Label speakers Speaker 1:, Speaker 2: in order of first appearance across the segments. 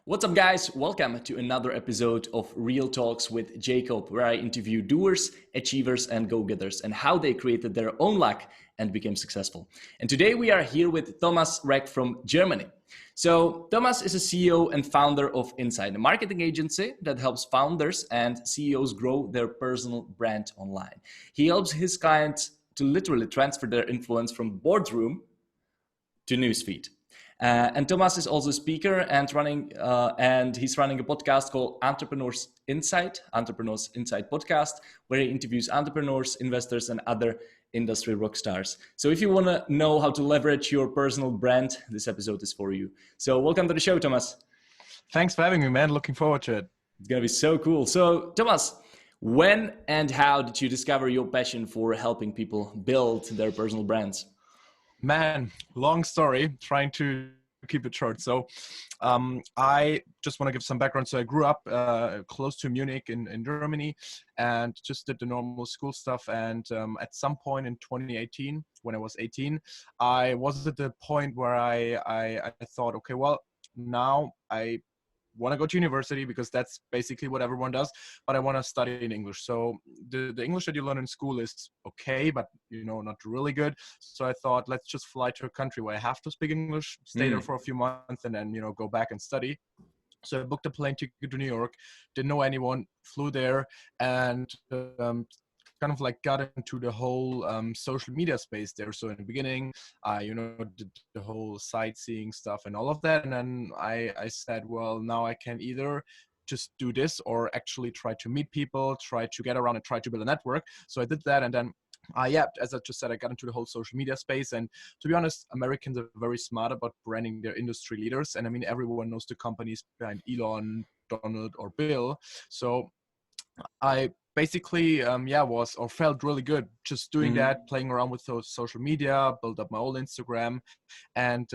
Speaker 1: What's up, guys? Welcome to another episode of Real Talks with Jacob, where I interview doers, achievers, and go-getters and how they created their own luck and became successful. And today we are here with Thomas RECK from Germany. So Thomas is a CEO and founder of Insight, a marketing agency that helps founders and CEOs grow their personal brand online. He helps his clients to literally transfer their influence from boardroom to newsfeed. And Thomas is also a speaker and he's running a podcast called Entrepreneurs Insight podcast, where he interviews entrepreneurs, investors, and other industry rock stars. So if you want to know how to leverage your personal brand, this episode is for you. So welcome to the show, Thomas.
Speaker 2: Thanks for having me, man. Looking forward to it.
Speaker 1: It's going to be so cool. So Thomas, when and how did you discover your passion for helping people build their personal brands?
Speaker 2: Man, long story, trying to keep it short. So I just want to give some background. So I grew up close to Munich in Germany and just did the normal school stuff. And at some point in 2018, when I was 18, I was at the point where I thought, okay, well, now I want to go to university because that's basically what everyone does, but I want to study in English. So the English that you learn in school is okay, but not really good. So I thought, let's just fly to a country where I have to speak English, stay there for a few months, and then go back and study. So I booked a plane ticket to New York, didn't know anyone, flew there, and kind of like got into the whole social media space there. So in the beginning, did the whole sightseeing stuff and all of that. And then I said, well, now I can either just do this or actually try to meet people, try to get around and try to build a network. So I did that. And then as I just said, I got into the whole social media space. And to be honest, Americans are very smart about branding their industry leaders. And I mean, everyone knows the companies behind Elon, Donald, or Bill. So I basically felt really good just doing that, playing around with those social media, built up my old Instagram, and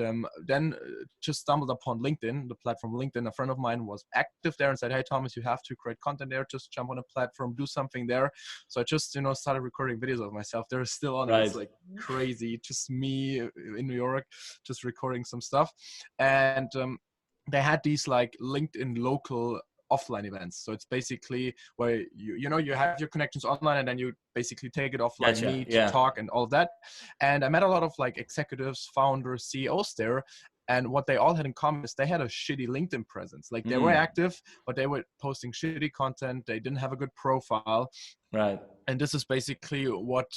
Speaker 2: then just stumbled upon LinkedIn, the platform LinkedIn. A friend of mine was active there and said, hey Thomas, you have to create content there, just jump on a platform, do something there. So I just started recording videos of myself. They're still on. Right. It's like crazy, just me in New York just recording some stuff. And they had these like LinkedIn local offline events. So it's basically where you have your connections online and then you basically take it offline, meet, talk, and all of that. And I met a lot of like executives, founders, CEOs there. And what they all had in common is they had a shitty LinkedIn presence. Like they were active, but they were posting shitty content. They didn't have a good profile. Right. And this is basically what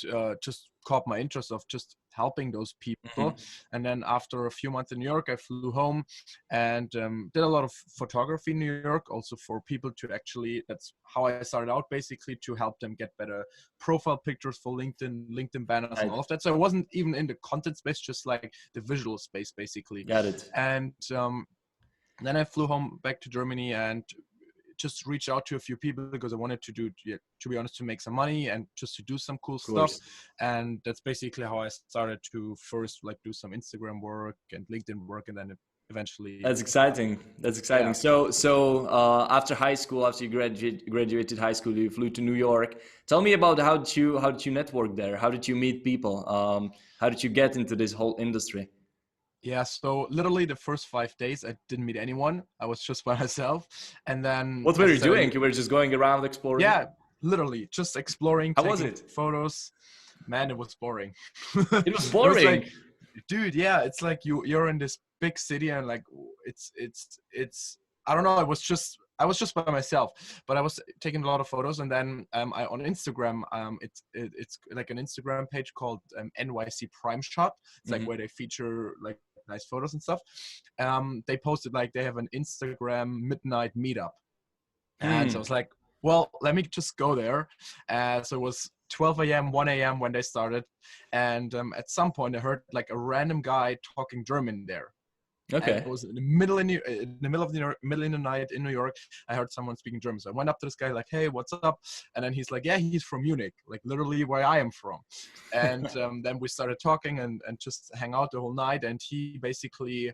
Speaker 2: just caught my interest of just helping those people. And then after a few months in New York, I flew home and did a lot of photography in New York, also for people to actually, that's how I started out, basically to help them get better profile pictures for LinkedIn banners and all of that. So I wasn't even in the content space, just like the visual space, basically. Got it. And then I flew home back to Germany and just reach out to a few people because I wanted to be honest, to make some money and just to do some cool stuff. And that's basically how I started to first like do some Instagram work and LinkedIn work, and then eventually. That's exciting. Yeah.
Speaker 1: So after high school, after you graduated high school, you flew to New York. Tell me about how did you network there? How did you meet people? How did you get into this whole industry?
Speaker 2: Yeah, so literally the first 5 days, I didn't meet anyone. I was just by myself. And then...
Speaker 1: What were you doing? You were just going around exploring?
Speaker 2: Yeah, literally just exploring.
Speaker 1: How was it?
Speaker 2: Photos. Man, it was boring.
Speaker 1: It was boring?
Speaker 2: It was like, dude, yeah, it's like you're in this big city and like, it's I don't know, I was just by myself, but I was taking a lot of photos. And then on Instagram, it's like an Instagram page called NYC Prime Shot. It's like where they feature like nice photos and stuff. They posted like they have an Instagram midnight meetup. And so I was like, well, let me just go there. So it was 12 a.m., 1 a.m. when they started. And at some point I heard like a random guy talking German there. Okay. And it was in the middle of the night in New York. I heard someone speaking German. So I went up to this guy like, hey, what's up? And then he's like, yeah, he's from Munich, like literally where I am from. And then we started talking and just hang out the whole night. And he basically,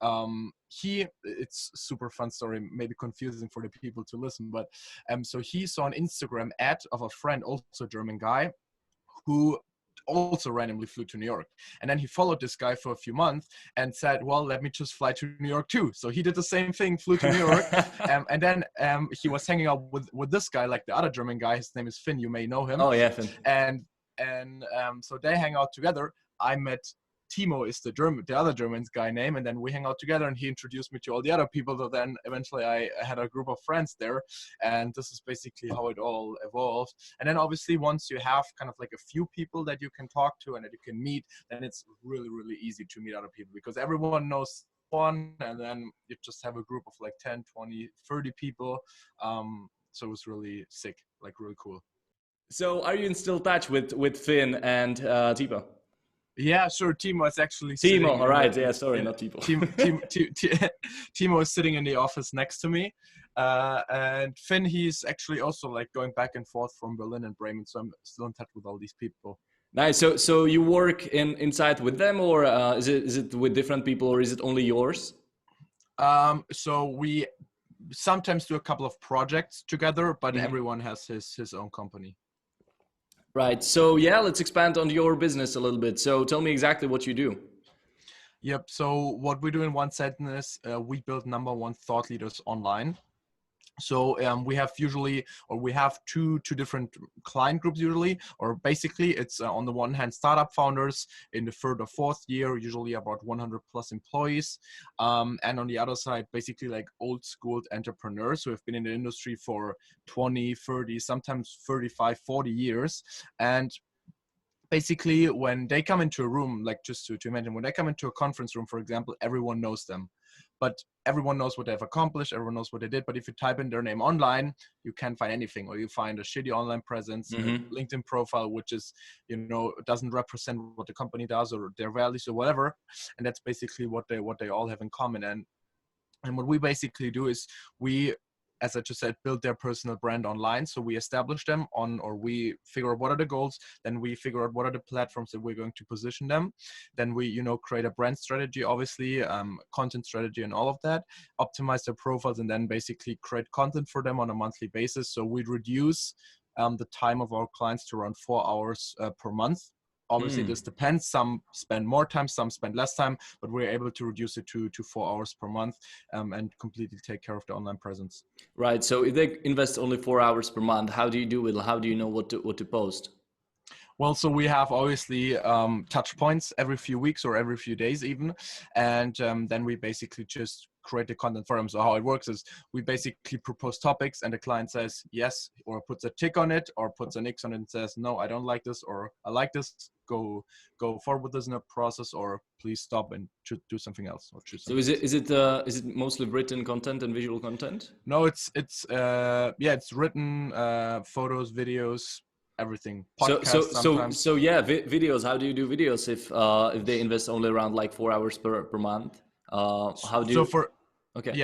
Speaker 2: it's super fun story, maybe confusing for the people to listen. But so he saw an Instagram ad of a friend, also a German guy, who also randomly flew to New York. And then he followed this guy for a few months and said, well, let me just fly to New York too. So he did the same thing, flew to New York. And then he was hanging out with this guy, like the other German guy. His name is Finn. You may know him.
Speaker 1: Oh yeah, Finn.
Speaker 2: And so they hang out together. I met Timo, is the other German guy name, and then we hang out together, and he introduced me to all the other people. So then eventually I had a group of friends there, and this is basically how it all evolved. And then obviously once you have kind of like a few people that you can talk to and that you can meet, then it's really, really easy to meet other people, because everyone knows one, and then you just have a group of like 10, 20, 30 people. So it was really sick, like really cool.
Speaker 1: So are you in still touch with Finn and Tipo?
Speaker 2: Yeah, sure. Timo is actually
Speaker 1: Timo, all right. Yeah, sorry, not Tipo.
Speaker 2: Timo is sitting in the office next to me. And Finn, he's actually also like going back and forth from Berlin and Bremen. So I'm still in touch with all these people.
Speaker 1: Nice. So you work inside with them, or is it with different people, or is it only yours?
Speaker 2: So we sometimes do a couple of projects together, but everyone has his own company.
Speaker 1: Right. So yeah, let's expand on your business a little bit. So tell me exactly what you do.
Speaker 2: Yep. So what we do in one sentence is we build #1 thought leaders online. So we have two different client groups usually, or basically it's on the one hand startup founders in the third or fourth year, usually about 100 plus employees, and on the other side basically like old school entrepreneurs who have been in the industry for 20, 30, sometimes 35, 40 years. And basically when they come into a room, like just to imagine, when they come into a conference room, for example, everyone knows them. But everyone knows what they've accomplished, everyone knows what they did. But if you type in their name online, you can't find anything, or you find a shitty online presence, a LinkedIn profile, which is, doesn't represent what the company does or their values or whatever. And that's basically what they all have in common. And what we basically do is we, as I just said, build their personal brand online. So we establish them or we figure out what are the goals. Then we figure out what are the platforms that we're going to position them. Then we, create a brand strategy, obviously, content strategy and all of that, optimize their profiles, and then basically create content for them on a monthly basis. So we reduce the time of our clients to around 4 hours per month. Obviously, this depends. Some spend more time, some spend less time, but we're able to reduce it to 4 hours per month and completely take care of the online presence.
Speaker 1: Right. So if they invest only 4 hours per month, how do you do it? How do you know what to post?
Speaker 2: Well, so we have obviously touch points every few weeks or every few days even. And then we basically just create the content for them. So how it works is we basically propose topics and the client says yes, or puts a tick on it, or puts an X on it and says, no, I don't like this, or I like this, go forward with this in a process, or please stop and do something else. Or choose something.
Speaker 1: So is it mostly written content and visual content?
Speaker 2: No, it's written, photos, videos, everything.
Speaker 1: Podcasts sometimes. So yeah, videos. How do you do videos if they invest only around like 4 hours per month? How do you?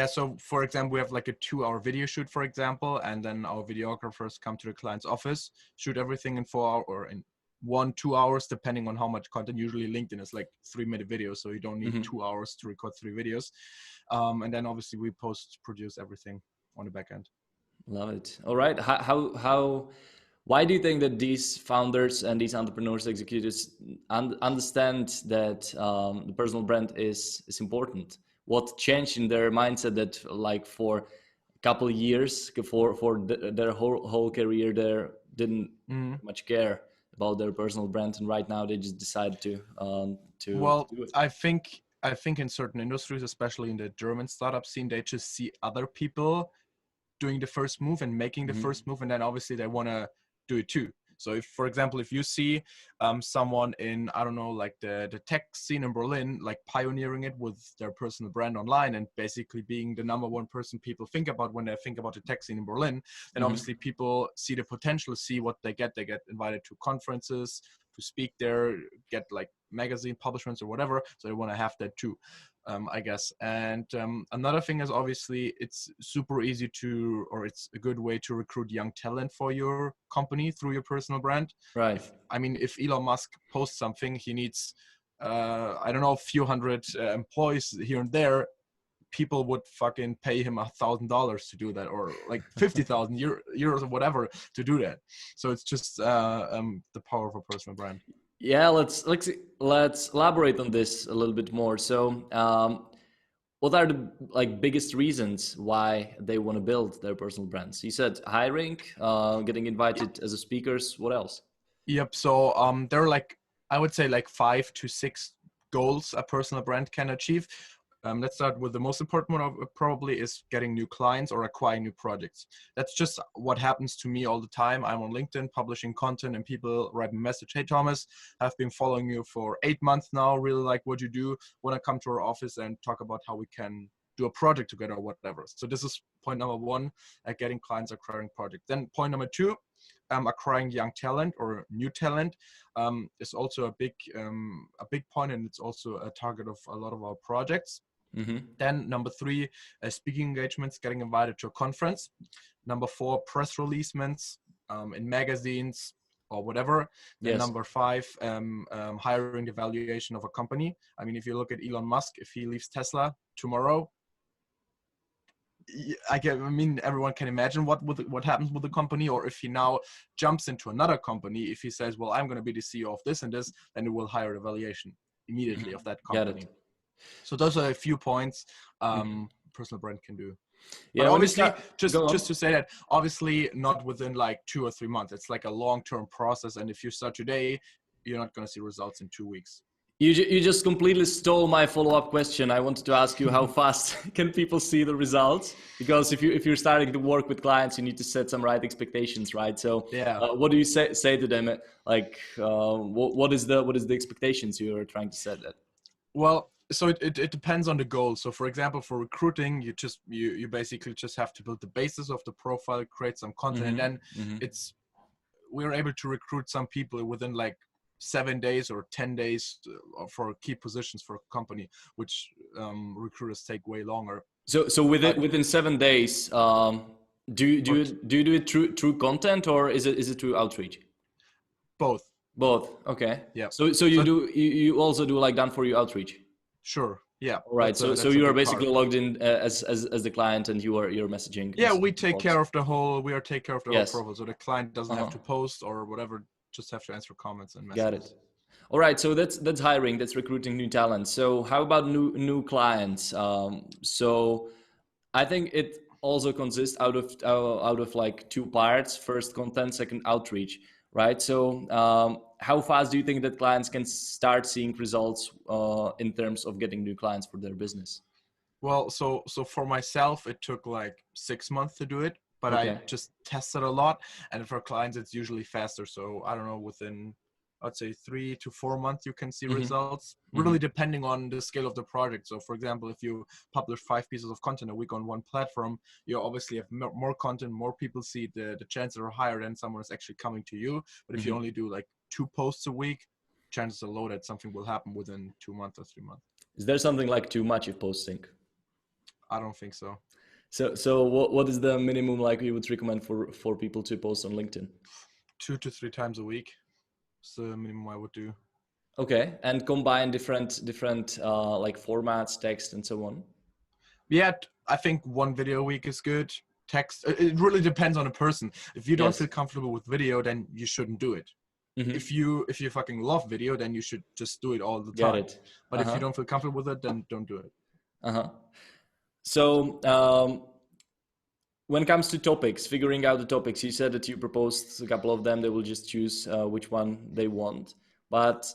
Speaker 2: So for example, we have like a 2-hour video shoot, for example, and then our videographers come to the client's office, shoot everything in 4 hours or in 1-2 hours, depending on how much content. Usually LinkedIn is like 3-minute videos, so you don't need 2 hours to record 3 videos. And then obviously we produce everything on the back end.
Speaker 1: Love it. All right. Why do you think that these founders and these entrepreneurs, executives understand that the personal brand is important? What changed in their mindset that like for a couple of years, for their whole career, they didn't much care about their personal brand, and right now they just decide to do it?
Speaker 2: I think in certain industries, especially in the German startup scene, they just see other people doing the first move and making the first move, and then obviously they want to do it too. So if, for example, if you see someone in, I don't know, like the tech scene in Berlin, like pioneering it with their personal brand online and basically being the #1 person people think about when they think about the tech scene in Berlin, then obviously people see the potential, see what they get. They get invited to conferences, to speak there, get like magazine publishments or whatever. So they want to have that too. I guess. And another thing is obviously it's super easy it's a good way to recruit young talent for your company through your personal brand.
Speaker 1: Right.
Speaker 2: If Elon Musk posts something, he needs, I don't know, a few hundred employees here and there. People would fucking pay him $1,000 to do that, or like 50,000 euros or whatever to do that. So it's just the power of a personal brand.
Speaker 1: Yeah, let's elaborate on this a little bit more. So, what are the like biggest reasons why they want to build their personal brands? You said hiring, getting invited as a speakers. What else?
Speaker 2: Yep. So there are like, I would say like 5 to 6 goals a personal brand can achieve. Let's start with the most important one probably is getting new clients or acquiring new projects. That's just what happens to me all the time. I'm on LinkedIn publishing content and people write me a message. Hey, Thomas, I've been following you for 8 months now. Really like what you do. Want to come to our office and talk about how we can do a project together or whatever. So this is point number one, getting clients, acquiring projects. Then point number two, acquiring young talent or new talent is also a big point, and it's also a target of a lot of our projects.
Speaker 1: Mm-hmm.
Speaker 2: Then number three, speaking engagements, getting invited to a conference. Number four, press releasements in magazines or whatever. Then
Speaker 1: Yes.
Speaker 2: number five, hiring the valuation of a company. I mean, if you look at Elon Musk, if he leaves Tesla tomorrow, I mean, everyone can imagine what happens with the company, or if he now jumps into another company, if he says, well, I'm going to be the CEO of this and this, then it will hire the valuation immediately of that
Speaker 1: Got
Speaker 2: company.
Speaker 1: it.
Speaker 2: So those are a few points
Speaker 1: Mm-hmm.
Speaker 2: personal brand can do. But
Speaker 1: Yeah, when you
Speaker 2: obviously,
Speaker 1: start,
Speaker 2: just
Speaker 1: go on.
Speaker 2: to say that, obviously not within like 2 or 3 months. It's like a long-term process. And if you start today, you're not going to see results in 2 weeks.
Speaker 1: You just completely stole my follow-up question. I wanted to ask you how fast can people see the results? Because if you're starting to work with clients, you need to set some right expectations, right? So,
Speaker 2: Yeah.
Speaker 1: what do you say to them? Like, what is the expectations you're trying to set? At?
Speaker 2: Well, so it depends on the goal. So for example, for recruiting, you basically just have to build the basis of the profile, create some content, and then
Speaker 1: Mm-hmm.
Speaker 2: we're able to recruit some people within like 7 days or 10 days for key positions for a company, which recruiters take way longer.
Speaker 1: So
Speaker 2: But
Speaker 1: within 7 days, do you do it through content, or is it through outreach?
Speaker 2: both.
Speaker 1: Both. Okay.
Speaker 2: Yeah.
Speaker 1: So
Speaker 2: So
Speaker 1: you also do like done for you outreach.
Speaker 2: sure. Yeah.
Speaker 1: All right. So
Speaker 2: That's a
Speaker 1: you are
Speaker 2: big part.
Speaker 1: basically logged in as the client, and you're messaging. And
Speaker 2: Yeah, we
Speaker 1: sending
Speaker 2: take
Speaker 1: calls.
Speaker 2: care of the whole. We are take care of the whole
Speaker 1: Yes.
Speaker 2: profile, so the client doesn't have
Speaker 1: Uh-huh.
Speaker 2: to post or whatever. Just have to answer comments and
Speaker 1: Got it.
Speaker 2: messages.
Speaker 1: All right. So that's hiring. That's recruiting new talent. So how about new clients? So I think it also consists out of like two parts: first content, second outreach. Right. So how fast do you think that clients can start seeing results in terms of getting new clients for their business?
Speaker 2: Well, so for myself, it took like 6 months to do it, but I
Speaker 1: Okay.
Speaker 2: just tested a lot. And for clients, it's usually faster. So I don't know, within I'd say 3 to 4 months, you can see
Speaker 1: Mm-hmm.
Speaker 2: results.
Speaker 1: Mm-hmm.
Speaker 2: Really depending on the scale of the project. So for example, if you publish 5 pieces of content a week on one platform, you obviously have more content, more people see it, the chances are higher than someone is actually coming to you. But if you
Speaker 1: Mm-hmm.
Speaker 2: only do like 2 posts a week, chances are low that something will happen within 2 months or 3 months.
Speaker 1: Is there something like too much of posting?
Speaker 2: I don't think so.
Speaker 1: So what is the minimum like you would recommend for people to post on LinkedIn?
Speaker 2: 2 to 3 times a week. It's the minimum I would do.
Speaker 1: Okay, and combine different like formats, text, and so on.
Speaker 2: Yeah, I think one video a week is good. Text, it really depends on a person. If you don't
Speaker 1: Yes.
Speaker 2: feel comfortable with video, then you shouldn't do it.
Speaker 1: Mm-hmm.
Speaker 2: If you fucking love video, then you should just do it all the
Speaker 1: Get
Speaker 2: time.
Speaker 1: it.
Speaker 2: But if you
Speaker 1: Uh-huh.
Speaker 2: don't feel comfortable with it, then don't do it.
Speaker 1: Uh-huh. So when it comes to topics, figuring out the topics, you said that you proposed a couple of them. They will just choose which one they want. But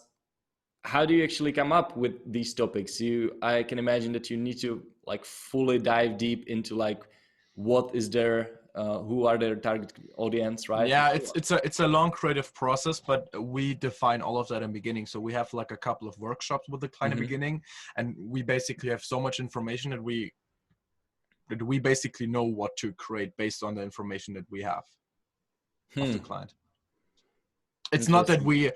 Speaker 1: how do you actually come up with these topics? I can imagine that you need to like fully dive deep into like what is their who are their target audience, right?
Speaker 2: Yeah, it's a long creative process, but we define all of that in the beginning. So we have like a couple of workshops with the client in the
Speaker 1: Mm-hmm.
Speaker 2: beginning, and we basically have so much information that we basically know what to create based on the information that we have of the client. It's not that we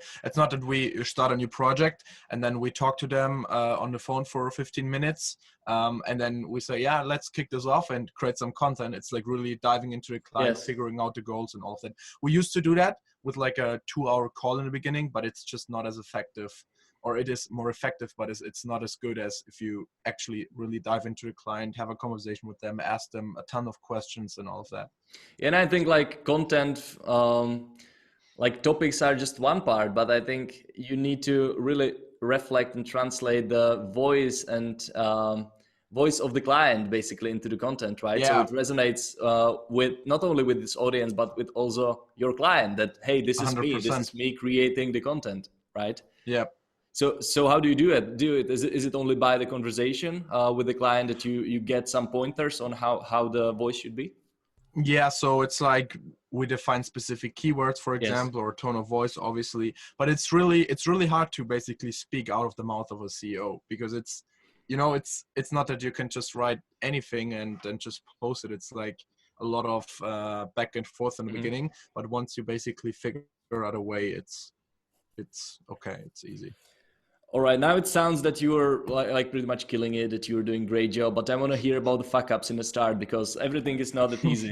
Speaker 2: start a new project and then we talk to them on the phone for 15 minutes and then we say, yeah, let's kick this off and create some content. It's like really diving into the client,
Speaker 1: Yes.
Speaker 2: figuring out the goals and all of that. We used to do that with like a 2-hour call in the beginning, but it's just not as effective, or it is more effective, but it's not as good as if you actually really dive into the client, have a conversation with them, ask them a ton of questions and all of that.
Speaker 1: And I think like content, like topics are just one part, but I think you need to really reflect and translate the voice and voice of the client basically into the content, right? So
Speaker 2: Yeah,
Speaker 1: it resonates with not only with this audience, but with also your client that, hey, this is me, this
Speaker 2: 100%.
Speaker 1: is me creating the content, right?
Speaker 2: Yeah.
Speaker 1: So how do you do it? Is it only by the conversation with the client that you get some pointers on how the voice should be?
Speaker 2: Yeah, so it's like we define specific keywords, for
Speaker 1: Yes.
Speaker 2: example, or tone of voice, obviously. But it's really hard to basically speak out of the mouth of a CEO, because it's not that you can just write anything and then just post it. It's like a lot of back and forth in the
Speaker 1: Mhm.
Speaker 2: beginning. But once you basically figure out a way, it's okay. It's easy.
Speaker 1: All right, now it sounds that you were like pretty much killing it, that you were doing a great job. But I want to hear about the fuck ups in the start because everything is not that easy.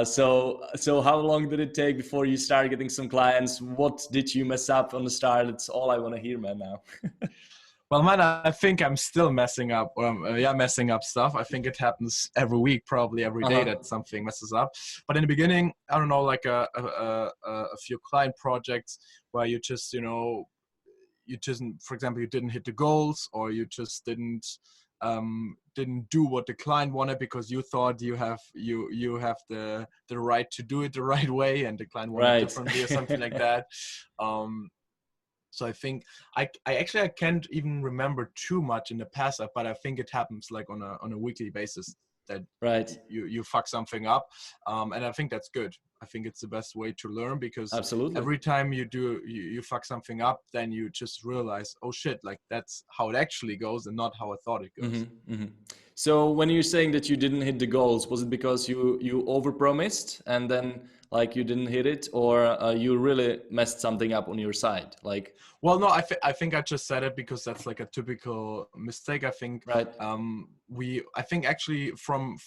Speaker 1: So how long did it take before you started getting some clients? What did you mess up on the start? It's all I want to hear, man. Now.
Speaker 2: Well, man, I think I'm still messing up. Messing up stuff. I think it happens every week, probably every day,
Speaker 1: Uh-huh.
Speaker 2: that something messes up. But in the beginning, I don't know, like a few client projects where you just, for example, you didn't hit the goals, or you just didn't do what the client wanted because you thought you have the right to do it the right way, and the client wanted
Speaker 1: Right.
Speaker 2: differently or something like that. Um, so I think I can't even remember too much in the past, but I think it happens like on a weekly basis that
Speaker 1: Right.
Speaker 2: you fuck something up, and I think that's good. I think it's the best way to learn, because
Speaker 1: Absolutely.
Speaker 2: every time you fuck something up, then you just realize, oh shit, like that's how it actually goes and not how I thought it goes.
Speaker 1: So when you're saying that you didn't hit the goals, was it because you overpromised and then like you didn't hit it, or you really messed something up on your side? Like,
Speaker 2: Well, no, I think I just said it because that's like a typical mistake. I think
Speaker 1: right.
Speaker 2: I think actually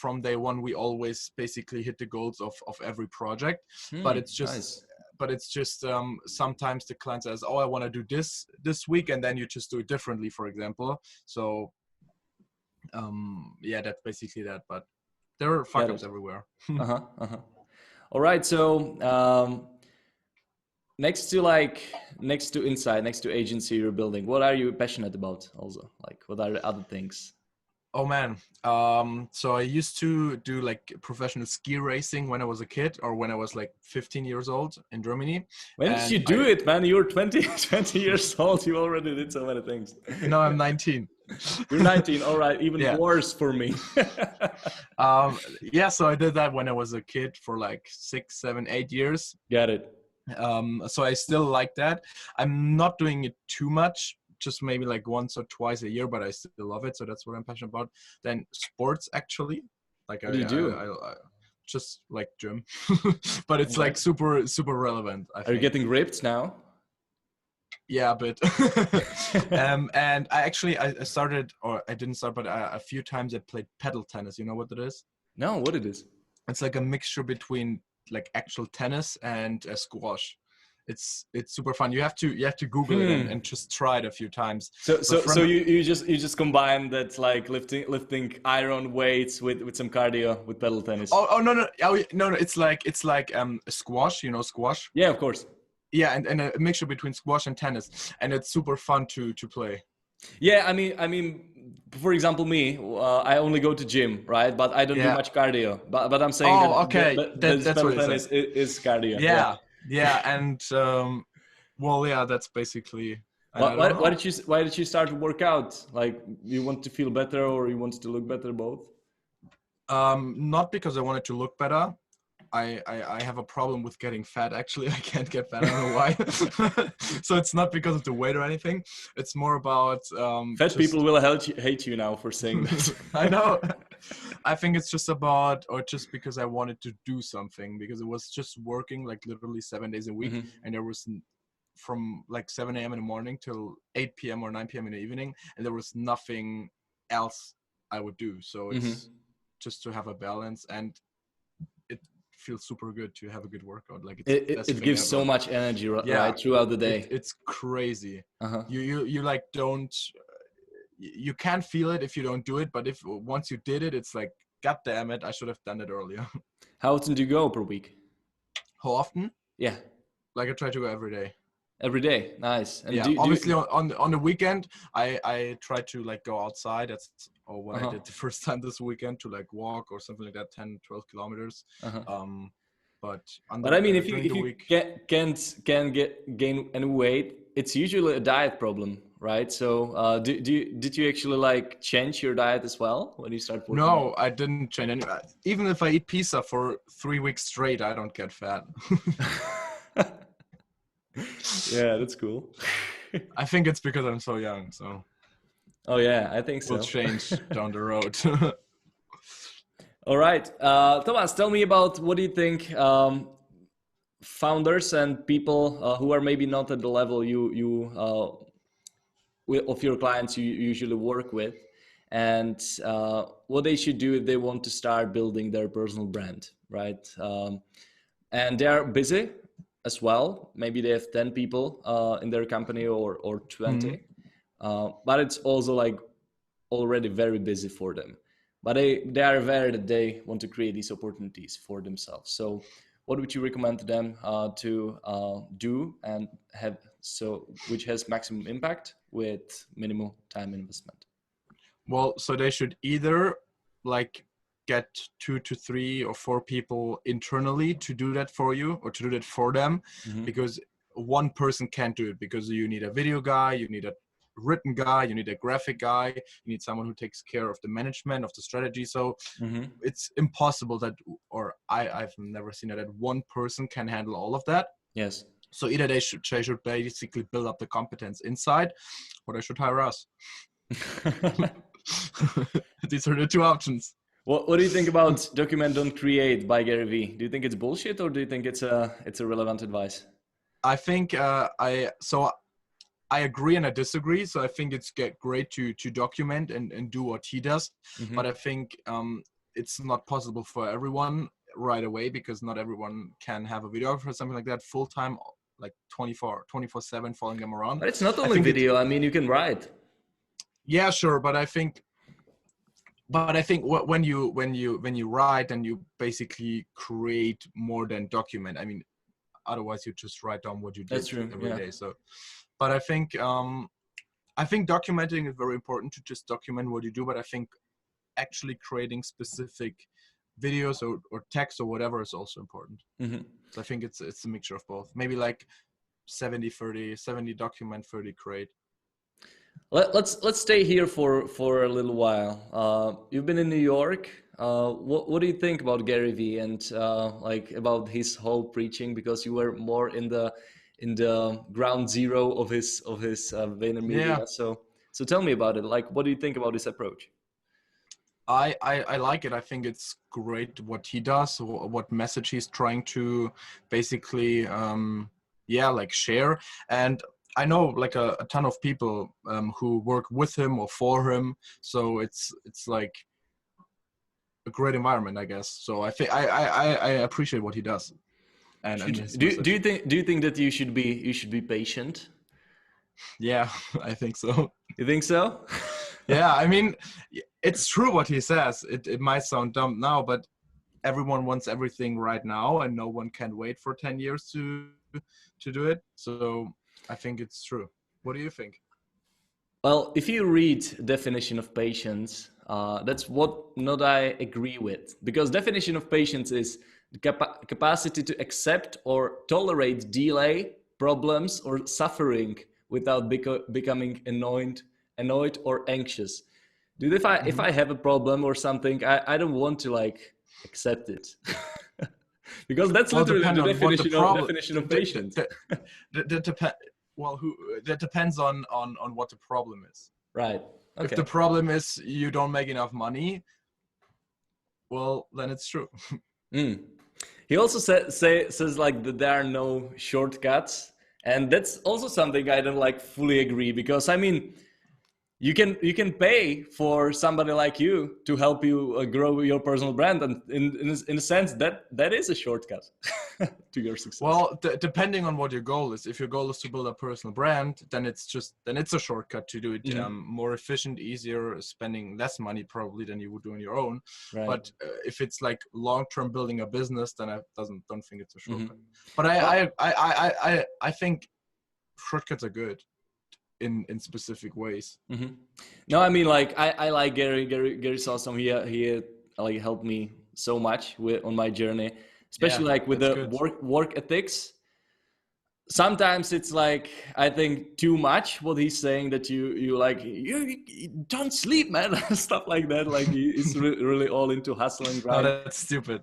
Speaker 2: from day one we always basically hit the goals of every project, but it's just
Speaker 1: Nice.
Speaker 2: sometimes the client says, oh, I want to do this week, and then you just do it differently, for example. So yeah, that's basically that. But there are fuck
Speaker 1: Got
Speaker 2: ups
Speaker 1: it.
Speaker 2: everywhere.
Speaker 1: Uh-huh. Uh-huh. All right. So next to Insight, next to agency you're building, what are you passionate about also? Like what are the other things?
Speaker 2: Oh man. So I used to do like professional ski racing when I was a kid, or when I was like 15 years old in Germany.
Speaker 1: When did you
Speaker 2: And
Speaker 1: do it, man? You're 20, 20 years old. You already did so many things.
Speaker 2: now I'm 19.
Speaker 1: You're 19. All right. Even
Speaker 2: Yeah.
Speaker 1: worse for me.
Speaker 2: Yeah. So I did that when I was a kid for like 6, 7, 8 years.
Speaker 1: Got it.
Speaker 2: So I still like that. I'm not doing it too much, just maybe like once or twice a year, but I still love it. So that's what I'm passionate about. Then sports, actually, like
Speaker 1: What do you do?
Speaker 2: I just like gym, but it's
Speaker 1: All
Speaker 2: like
Speaker 1: right.
Speaker 2: super super relevant, I
Speaker 1: Are you
Speaker 2: think.
Speaker 1: getting ripped now?
Speaker 2: Yeah, but and I started, or I didn't start, but a few times I played paddle tennis. You know what that is?
Speaker 1: No, what it is?
Speaker 2: It's like a mixture between like actual tennis and squash. It's super fun. You have to Google it and just try it a few times.
Speaker 1: So
Speaker 2: So a
Speaker 1: so
Speaker 2: friend,
Speaker 1: you just combine that like lifting iron weights with some cardio with pedal tennis.
Speaker 2: oh no no oh, no no it's like squash, squash.
Speaker 1: Yeah, of course.
Speaker 2: Yeah, and a mixture between squash and tennis, and it's super fun to play.
Speaker 1: Yeah, I mean, for example, me, I only go to gym, right? But I don't do
Speaker 2: Yeah.
Speaker 1: much cardio. But I'm saying that
Speaker 2: Oh, okay.
Speaker 1: this
Speaker 2: That's
Speaker 1: pedal
Speaker 2: what it said.
Speaker 1: tennis is cardio. Yeah.
Speaker 2: Yeah, yeah, and well, yeah, that's basically, and
Speaker 1: Why,
Speaker 2: I
Speaker 1: why,
Speaker 2: don't
Speaker 1: why
Speaker 2: know.
Speaker 1: did you why did you start to work out? Like you want to feel better or you want to look better, both?
Speaker 2: Not because I wanted to look better. I have a problem with getting fat. Actually, I can't get fat. I don't know why. So it's not because of the weight or anything. It's more about
Speaker 1: Fat people
Speaker 2: just.
Speaker 1: will hate you now for saying that.
Speaker 2: I know. I think it's just about, or just because I wanted to do something, because it was just working like literally 7 days a week,
Speaker 1: Mhm.
Speaker 2: and there was from like 7 a.m. in the morning till 8 p.m. or 9 p.m. in the evening, and there was nothing else I would do. So it's
Speaker 1: Mhm.
Speaker 2: just to have a balance, and it feels super good to have a good workout. Like it's the
Speaker 1: It,
Speaker 2: best
Speaker 1: it
Speaker 2: thing
Speaker 1: gives so
Speaker 2: ever.
Speaker 1: much energy,
Speaker 2: Yeah,
Speaker 1: right, throughout the day.
Speaker 2: it's crazy.
Speaker 1: Uh-huh.
Speaker 2: You like don't, you can't feel it if you don't do it, but if once you did it, it's like, god damn it, I should have done it earlier.
Speaker 1: How often do you go per week?
Speaker 2: How often?
Speaker 1: Yeah.
Speaker 2: Like I try to go every day.
Speaker 1: Every day, nice. And
Speaker 2: Yeah, obviously on the weekend, I try to like go outside. That's what I did the first time this weekend, to like walk or something like that, 10, 12 kilometers. But
Speaker 1: I mean, if
Speaker 2: during the
Speaker 1: you
Speaker 2: week,
Speaker 1: can't gain any weight, it's usually a diet problem, right? So did you actually like change your diet as well when you start working out?
Speaker 2: no, I didn't change any. Even if I eat pizza for 3 weeks straight, I don't get fat.
Speaker 1: Yeah, that's cool.
Speaker 2: I think it's because I'm so young, so.
Speaker 1: Oh yeah, I think so.
Speaker 2: Will change down the road.
Speaker 1: All right, Thomas, tell me about what do you think founders and people who are maybe not at the level of your clients you usually work with, and what they should do if they want to start building their personal brand, right? And they are busy as well. Maybe they have 10 people in their company or 20, but it's also like already very busy for them. But they are aware that they want to create these opportunities for themselves. So what would you recommend to them to do and have, so which has maximum impact with minimal time investment?
Speaker 2: Well, so they should either like get 2 to 3 or 4 people internally to do that for you, or to do that for them, because one person can't do it, because you need a video guy, you need a written guy, you need a graphic guy, you need someone who takes care of the management of the strategy. So it's impossible that, or I've never seen that one person can handle all of that.
Speaker 1: Yes.
Speaker 2: So either they should basically build up the competence inside, or they should hire us. These are the 2 options.
Speaker 1: What do you think about document, don't create by Gary Vee? Do you think it's bullshit, or do you think it's a relevant advice?
Speaker 2: I think I agree and I disagree. So I think it's great to document and do what he does. But I think it's not possible for everyone right away, because not everyone can have a videographer or something like that full time, like 24/7 following them around.
Speaker 1: But it's not only video. I mean, you can write. Yeah,
Speaker 2: sure. But I think when you write, and you basically create more than document. I mean, otherwise you just write down what you did every day. So, but I think documenting is very important, to just document what you do. But I think actually creating specific videos or text or whatever is also important. So I think it's a mixture of both. Maybe like 70-30, 70 document, 30 create.
Speaker 1: Let's stay here for a little while. You've been in New York. What do you think about Gary Vee and like about his whole preaching? Because you were more in the ground zero of his VaynerMedia. Yeah. So tell me about it. Like, what do you think about his approach?
Speaker 2: I like it. I think it's great what he does, what message he's trying to basically like share. And I know like a ton of people who work with him or for him. So it's like a great environment, I guess. So I think I appreciate what he does. And
Speaker 1: do you think that you should be patient?
Speaker 2: Yeah, I think so.
Speaker 1: You think so?
Speaker 2: Yeah, I mean, it's true what he says. It might sound dumb now, but everyone wants everything right now, and no one can wait for 10 years to do it. So I think it's true. What do you think?
Speaker 1: Well, if you read definition of patience, that's what not I agree with, because definition of patience is the capacity to accept or tolerate delay, problems, or suffering without becoming annoyed or anxious. Dude, if I have a problem or something, I don't want to like accept it. Because that's literally the definition of patience.
Speaker 2: That depends on what the problem is.
Speaker 1: Right. Okay.
Speaker 2: If the problem is you don't make enough money, well, then it's true.
Speaker 1: He also says like that there are no shortcuts, and that's also something I don't like fully agree, because I mean, you can pay for somebody like you to help you grow your personal brand, and in a sense that is a shortcut to your success.
Speaker 2: Well, depending on what your goal is. If your goal is to build a personal brand, then it's a shortcut to do it more efficient, easier, spending less money probably than you would do on your own.
Speaker 1: Right.
Speaker 2: But if it's like long-term building a business, then I don't think it's a shortcut. But I think shortcuts are good in specific ways.
Speaker 1: No, I mean, like I like Gary's awesome. He like helped me so much on my journey, especially like with the work ethics. Sometimes it's like, I think too much what he's saying, that you like, you don't sleep, man. Stuff like that. Like he's really all into hustling.
Speaker 2: No, that's stupid.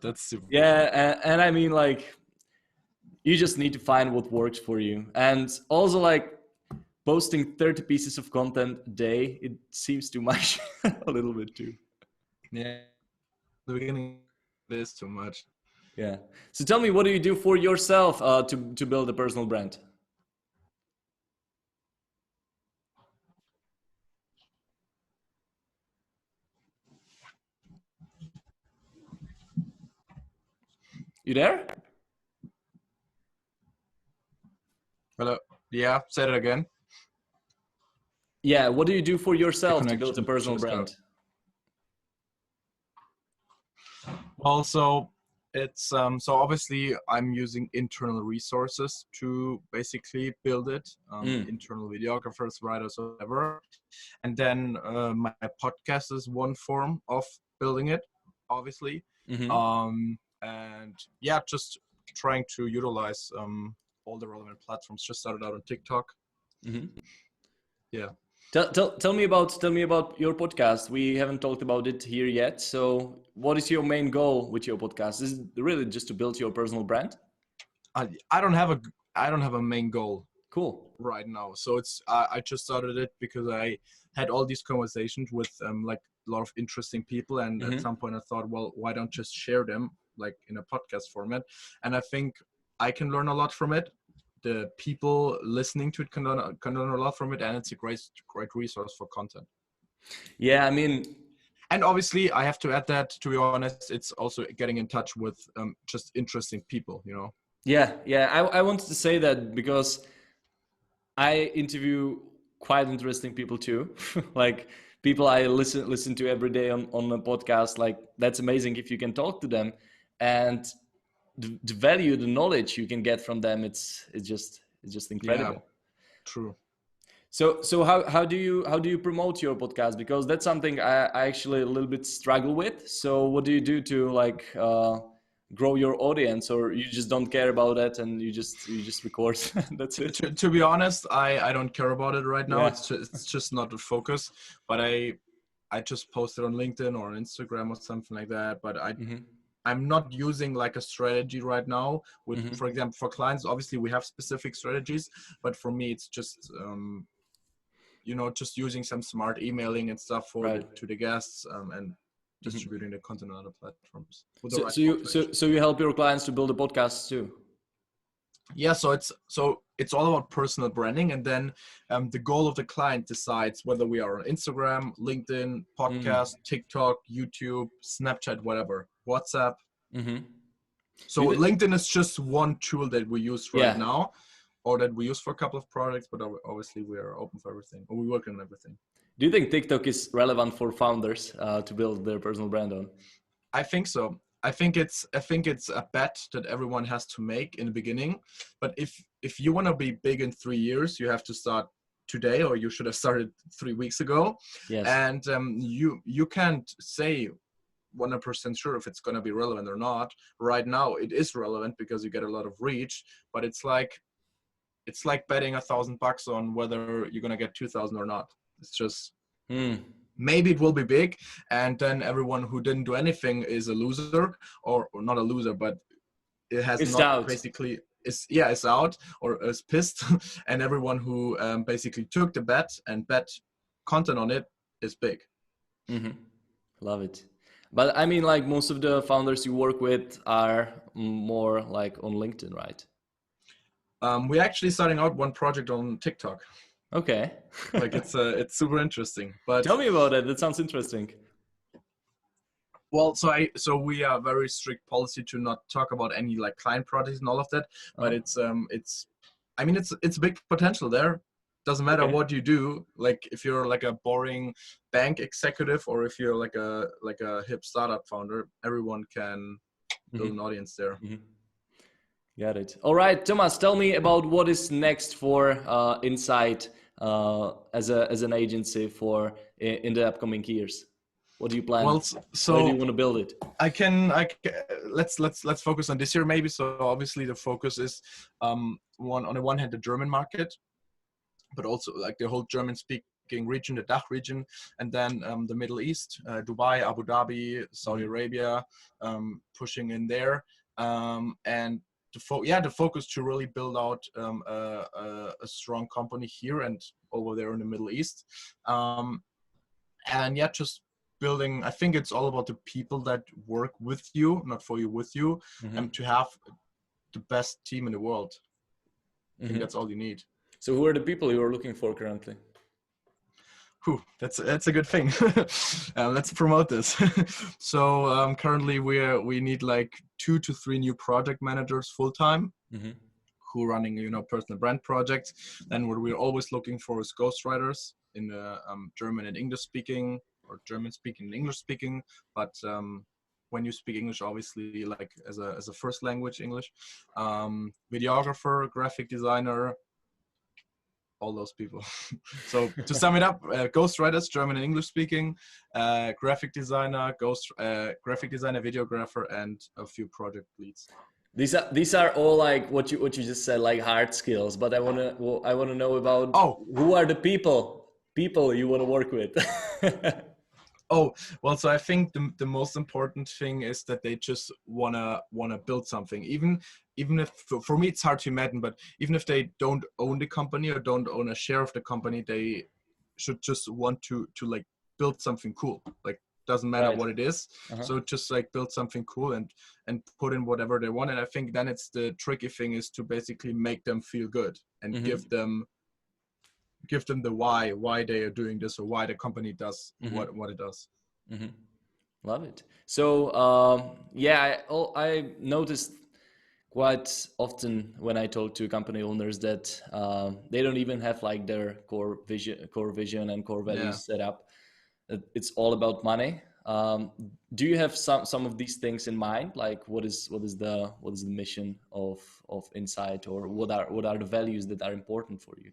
Speaker 1: Yeah, and I mean, like, you just need to find what works for you. And also, like, posting 30 pieces of content a day, it seems too much. A little bit too.
Speaker 2: Yeah, the beginning it is too much.
Speaker 1: Yeah. So tell me, what do you do for yourself to build a personal brand? You there?
Speaker 2: Hello. Yeah, say it again.
Speaker 1: Yeah, what do you do for yourself to build a personal brand?
Speaker 2: Well, so it's so obviously I'm using internal resources to basically build it, internal videographers, writers, whatever. And then my podcast is one form of building it, obviously. And yeah, just trying to utilize all the relevant platforms. Just started out on TikTok. Yeah.
Speaker 1: Tell me about your podcast. We haven't talked about it here yet. So what is your main goal with your podcast? Is it really just to build your personal brand?
Speaker 2: I don't have a main goal.
Speaker 1: Cool.
Speaker 2: Right now. So it's I just started it because I had all these conversations with like a lot of interesting people, and at some point I thought, well, why don't just share them like in a podcast format? And I think I can learn a lot from it. The people listening to it can learn a lot from it, and it's a great resource for content.
Speaker 1: Yeah, I mean,
Speaker 2: and obviously I have to add that, to be honest, it's also getting in touch with just interesting people, you know.
Speaker 1: Yeah, I wanted to say that because I interview quite interesting people too. Like people I listen to every day on a podcast. Like, that's amazing if you can talk to them, and the value, the knowledge you can get from them, it's just incredible.
Speaker 2: Yeah, true.
Speaker 1: So how do you promote your podcast? Because that's something I actually a little bit struggle with. So what do you do to like grow your audience, or you just don't care about that and you just record? That's it.
Speaker 2: To be honest, I don't care about it right now. Yeah. It's just not the focus. But I just posted on LinkedIn or on Instagram or something like that. But I'm not using like a strategy right now with, for example, for clients, obviously we have specific strategies, but for me, it's just, you know, just using some smart emailing and stuff to the guests and distributing the content on other platforms.
Speaker 1: So you help your clients to build a podcast too?
Speaker 2: Yeah, so it's all about personal branding, and then the goal of the client decides whether we are on Instagram, LinkedIn, podcast, TikTok, YouTube, Snapchat, whatever, WhatsApp. So LinkedIn is just one tool that we use right now, or that we use for a couple of products, but obviously we are open for everything, or we work on everything.
Speaker 1: Do you think TikTok is relevant for founders to build their personal brand on?
Speaker 2: I think so. I think it's a bet that everyone has to make in the beginning. But if you want to be big in 3 years, you have to start today, or you should have started 3 weeks ago.
Speaker 1: Yes.
Speaker 2: And you can't say 100% sure if it's going to be relevant or not. Right now, it is relevant because you get a lot of reach. But it's like betting $1,000 on whether you're going to get 2,000 or not. It's just. Maybe it will be big, and then everyone who didn't do anything is a loser, or not a loser, but it has
Speaker 1: it's
Speaker 2: not
Speaker 1: out.
Speaker 2: Basically is out or is pissed, and everyone who basically took the bet and bet content on it is big.
Speaker 1: Love it. But I mean, like, most of the founders you work with are more like on LinkedIn, right?
Speaker 2: We're actually starting out one project on TikTok.
Speaker 1: Okay.
Speaker 2: Like it's super interesting. But
Speaker 1: Tell me about it. That sounds interesting.
Speaker 2: well, so we are very strict policy to not talk about any like client projects and all of that. But it's I mean it's big potential there. Doesn't matter
Speaker 1: Okay.
Speaker 2: what you do. Like if you're like a boring bank executive or if you're like a hip startup founder, everyone can build an audience there.
Speaker 1: Got it. All right, Thomas, tell me about what is next for Insight as an agency for in the upcoming years. What do you plan?
Speaker 2: Well,
Speaker 1: Where do you
Speaker 2: so
Speaker 1: want to build it?
Speaker 2: let's focus on this year maybe. So obviously the focus is on the one hand the German market, but also like the whole German speaking region, the DACH region, and then the Middle East, Dubai, Abu Dhabi, Saudi Arabia, pushing in there, and the focus to really build out a strong company here and over there in the Middle East, and yeah, just building. I think it's all about the people that work with you, not for you, with you, and to have the best team in the world. I think that's all you need.
Speaker 1: So who are the people you are looking for currently?
Speaker 2: Whew, that's a good thing. Let's promote this. So currently we need like 2 to 3 new project managers full time who are running personal brand projects. Then what we're always looking for is ghostwriters in the German and English speaking, or German speaking and English speaking. But when you speak English, obviously like as a first language English, videographer, graphic designer, all those people. So to sum it up, ghostwriters, German and English speaking, graphic designer, videographer, and a few project leads.
Speaker 1: These are all like what you just said, like hard skills. But I wanna know about who are the people you want to work with.
Speaker 2: Oh, well, so I think the most important thing is that they just wanna build something. Even if for me it's hard to imagine, but even if they don't own the company or don't own a share of the company, they should just want to like build something cool. Like doesn't matter what it is. So just like build something cool and put in whatever they want. And I think then it's the tricky thing is to basically make them feel good and give them the why they are doing this or why the company does what it does.
Speaker 1: Love it. So yeah, I noticed quite often when I talk to company owners that they don't even have like their core vision and core values set up. It's all about money. Do you have some of these things in mind? Like what is the mission of Insight, or what are the values that are important for you?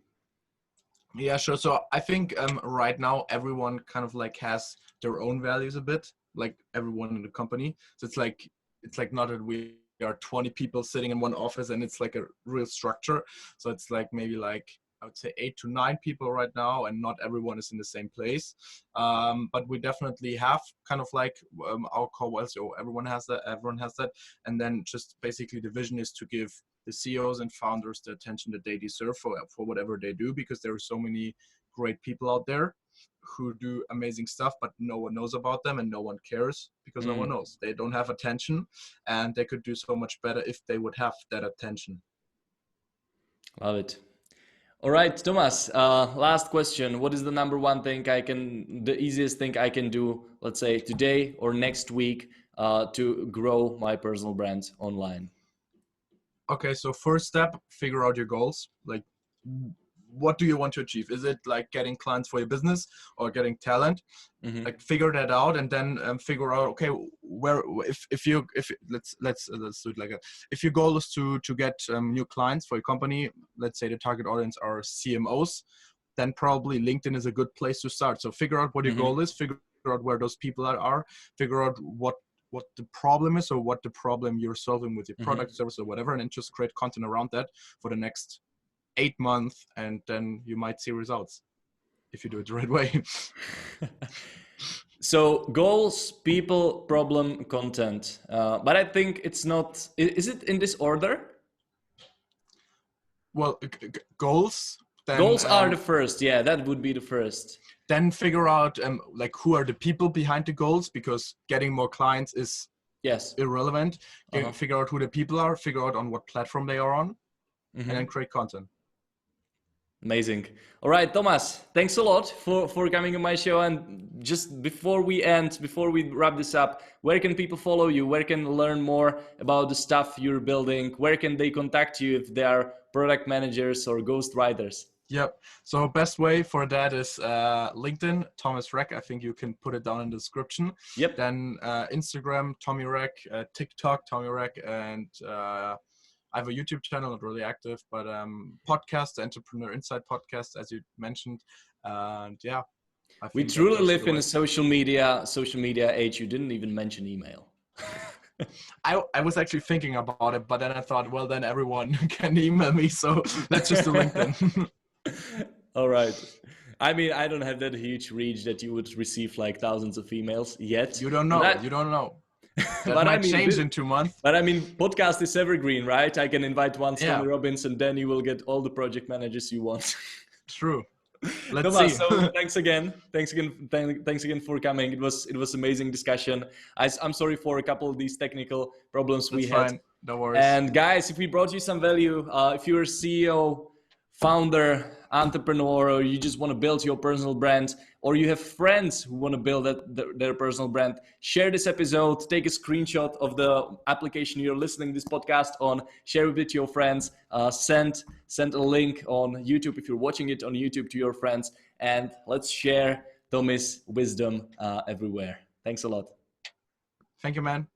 Speaker 2: Yeah, sure. So I think right now everyone kind of like has their own values a bit, like everyone in the company. So it's like not that we are 20 people sitting in one office and it's like a real structure. So it's like maybe like I would say 8 to 9 people right now, and not everyone is in the same place. But we definitely have kind of like our core values. So everyone has that. And then just basically the vision is to give the CEOs and founders the attention that they deserve for whatever they do, because there are so many great people out there who do amazing stuff, but no one knows about them and no one cares because no one knows. They don't have attention, and they could do so much better if they would have that attention.
Speaker 1: Love it. All right, Thomas, last question. What is the number one thing the easiest thing I can do, let's say today or next week, to grow my personal brand online?
Speaker 2: Okay, so first step, figure out your goals. Like, what do you want to achieve? Is it like getting clients for your business or getting talent? Like figure that out, and then figure out, okay, where if let's do it like that. If your goal is to get new clients for your company, let's say the target audience are CMOs, then probably LinkedIn is a good place to start. So figure out what your goal is, figure out where those people are, figure out what the problem is or what the problem you're solving with your product, service, or whatever, and then just create content around that for the next 8 months, and then you might see results if you do it the right way.
Speaker 1: So goals, people, problem, content. But I think it's not, is it in this order?
Speaker 2: Well, goals. Then,
Speaker 1: goals are the first. Yeah, that would be the first.
Speaker 2: Then figure out like who are the people behind the goals, because getting more clients is irrelevant. Figure out who the people are, figure out on what platform they are on, and then create content.
Speaker 1: Amazing. All right, Thomas, thanks a lot for coming on my show. And just before we wrap this up, where can people follow you? Where can they learn more about the stuff you're building? Where can they contact you if they are product managers or ghostwriters?
Speaker 2: Yep. So best way for that is LinkedIn, Thomas RECK. I think you can put it down in the description.
Speaker 1: Yep.
Speaker 2: Then Instagram, Tommy RECK, TikTok, Tommy RECK, and I have a YouTube channel, not really active, but podcast, Entrepreneur Insight podcast, as you mentioned. And yeah, I think
Speaker 1: we truly live in a social media age. You didn't even mention email.
Speaker 2: I was actually thinking about it, but then I thought, well, then everyone can email me, so that's just a LinkedIn.
Speaker 1: All right. I mean, I don't have that huge reach that you would receive like thousands of emails yet.
Speaker 2: You don't know. You don't know. That
Speaker 1: but
Speaker 2: might change in 2 months.
Speaker 1: But I mean, podcast is evergreen, right? I can invite one Tony Robbins, and then you will get all the project managers you want.
Speaker 2: True. Let's
Speaker 1: Thomas,
Speaker 2: see.
Speaker 1: So thanks again for coming. It was amazing discussion. I'm sorry for a couple of these technical problems we had.
Speaker 2: Fine. No worries.
Speaker 1: And guys, if we brought you some value, if you're a CEO, founder, entrepreneur, or you just want to build your personal brand, or you have friends who want to build their personal brand, share this episode, take a screenshot of the application you're listening this podcast on, share it with your friends, send a link on YouTube if you're watching it on YouTube to your friends, and let's share Tommy's wisdom everywhere. Thanks a lot.
Speaker 2: Thank you, man.